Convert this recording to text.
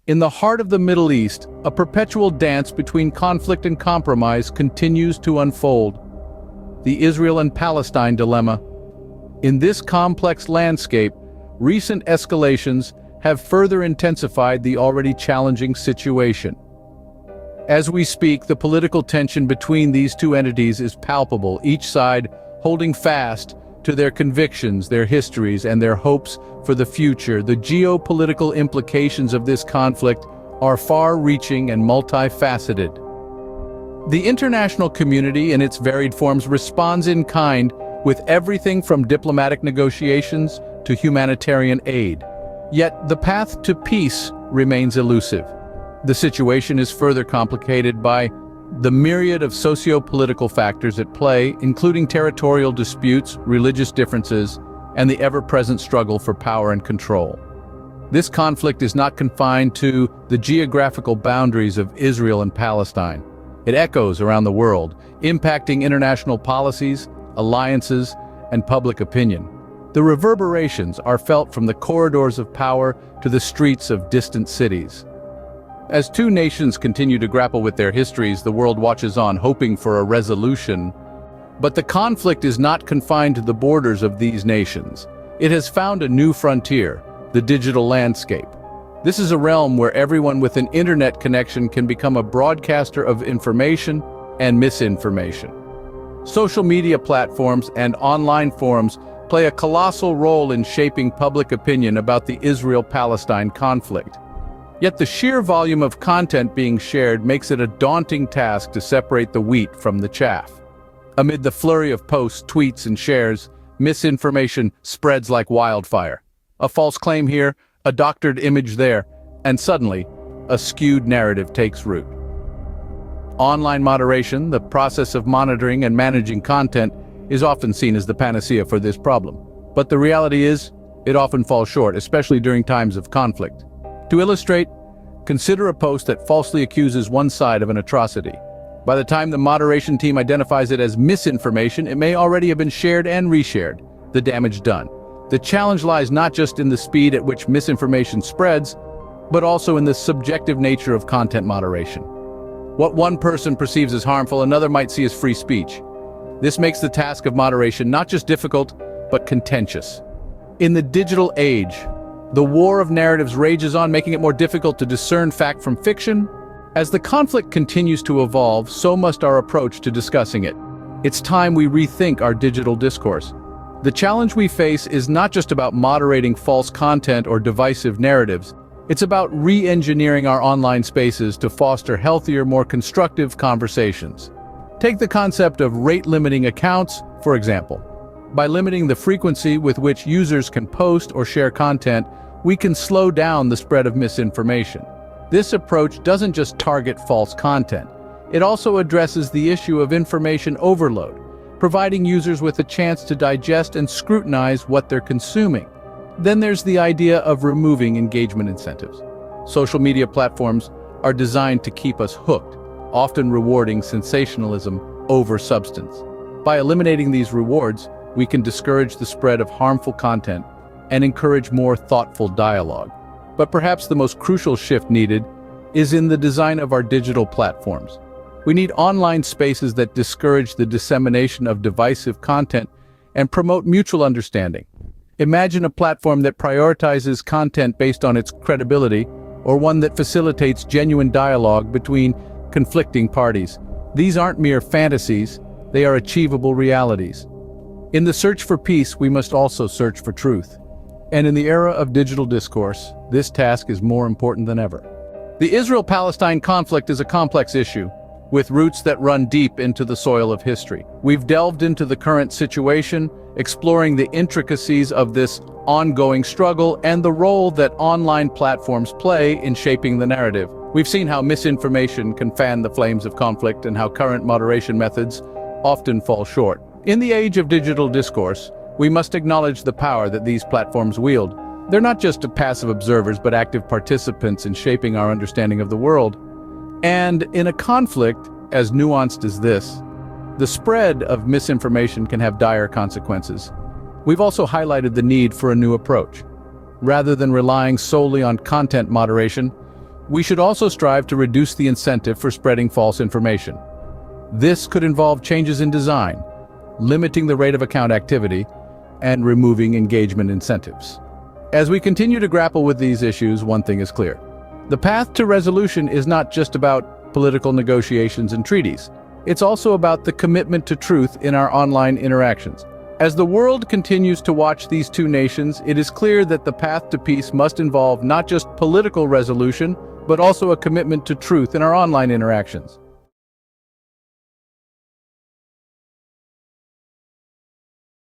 In the heart of the Middle East, a perpetual dance between conflict and compromise continues to unfold. The Israel and Palestine dilemma. In this complex landscape, recent escalations have further intensified the already challenging situation. As we speak, the political tension between these two entities is palpable, each side holding fast to their convictions, their histories, and their hopes for the future. The geopolitical implications of this conflict are far-reaching and multifaceted. The international community in its varied forms responds in kind, with everything from diplomatic negotiations to humanitarian aid. Yet the path to peace remains elusive. The situation is further complicated by the myriad of socio-political factors at play, including territorial disputes, religious differences, and the ever-present struggle for power and control. This conflict is not confined to the geographical boundaries of Israel and Palestine. It echoes around the world, impacting international policies, alliances, and public opinion. The reverberations are felt from the corridors of power to the streets of distant cities. As two nations continue to grapple with their histories, the world watches on, hoping for a resolution. But the conflict is not confined to the borders of these nations. It has found a new frontier, the digital landscape. This is a realm where everyone with an internet connection can become a broadcaster of information and misinformation. Social media platforms and online forums play a colossal role in shaping public opinion about the Israel-Palestine conflict. Yet the sheer volume of content being shared makes it a daunting task to separate the wheat from the chaff. Amid the flurry of posts, tweets, and shares, misinformation spreads like wildfire. A false claim here, a doctored image there, and suddenly, a skewed narrative takes root. Online moderation, the process of monitoring and managing content, is often seen as the panacea for this problem. But the reality is, it often falls short, especially during times of conflict. To illustrate, consider a post that falsely accuses one side of an atrocity. By the time the moderation team identifies it as misinformation, it may already have been shared and reshared, the damage done. The challenge lies not just in the speed at which misinformation spreads, but also in the subjective nature of content moderation. What one person perceives as harmful, another might see as free speech. This makes the task of moderation not just difficult, but contentious. In the digital age, the war of narratives rages on, making it more difficult to discern fact from fiction. As the conflict continues to evolve, so must our approach to discussing it. It's time we rethink our digital discourse. The challenge we face is not just about moderating false content or divisive narratives. It's about re-engineering our online spaces to foster healthier, more constructive conversations. Take the concept of rate-limiting accounts, for example. By limiting the frequency with which users can post or share content, we can slow down the spread of misinformation. This approach doesn't just target false content. It also addresses the issue of information overload, providing users with a chance to digest and scrutinize what they're consuming. Then there's the idea of removing engagement incentives. Social media platforms are designed to keep us hooked, often rewarding sensationalism over substance. By eliminating these rewards, we can discourage the spread of harmful content and encourage more thoughtful dialogue. But perhaps the most crucial shift needed is in the design of our digital platforms. We need online spaces that discourage the dissemination of divisive content and promote mutual understanding. Imagine a platform that prioritizes content based on its credibility, or one that facilitates genuine dialogue between conflicting parties. These aren't mere fantasies, they are achievable realities. In the search for peace, we must also search for truth. And in the era of digital discourse, this task is more important than ever. The Israel-Palestine conflict is a complex issue, with roots that run deep into the soil of history. We've delved into the current situation, exploring the intricacies of this ongoing struggle and the role that online platforms play in shaping the narrative. We've seen how misinformation can fan the flames of conflict and how current moderation methods often fall short. In the age of digital discourse, we must acknowledge the power that these platforms wield. They're not just passive observers, but active participants in shaping our understanding of the world. And in a conflict as nuanced as this, the spread of misinformation can have dire consequences. We've also highlighted the need for a new approach. Rather than relying solely on content moderation, We should also strive to reduce the incentive for spreading false information. This could involve changes in design, limiting the rate of account activity, and removing engagement incentives. As we continue to grapple with these issues, one thing is clear. The path to resolution is not just about political negotiations and treaties. It's also about the commitment to truth in our online interactions. As the world continues to watch these two nations, it is clear that the path to peace must involve not just political resolution, but also a commitment to truth in our online interactions.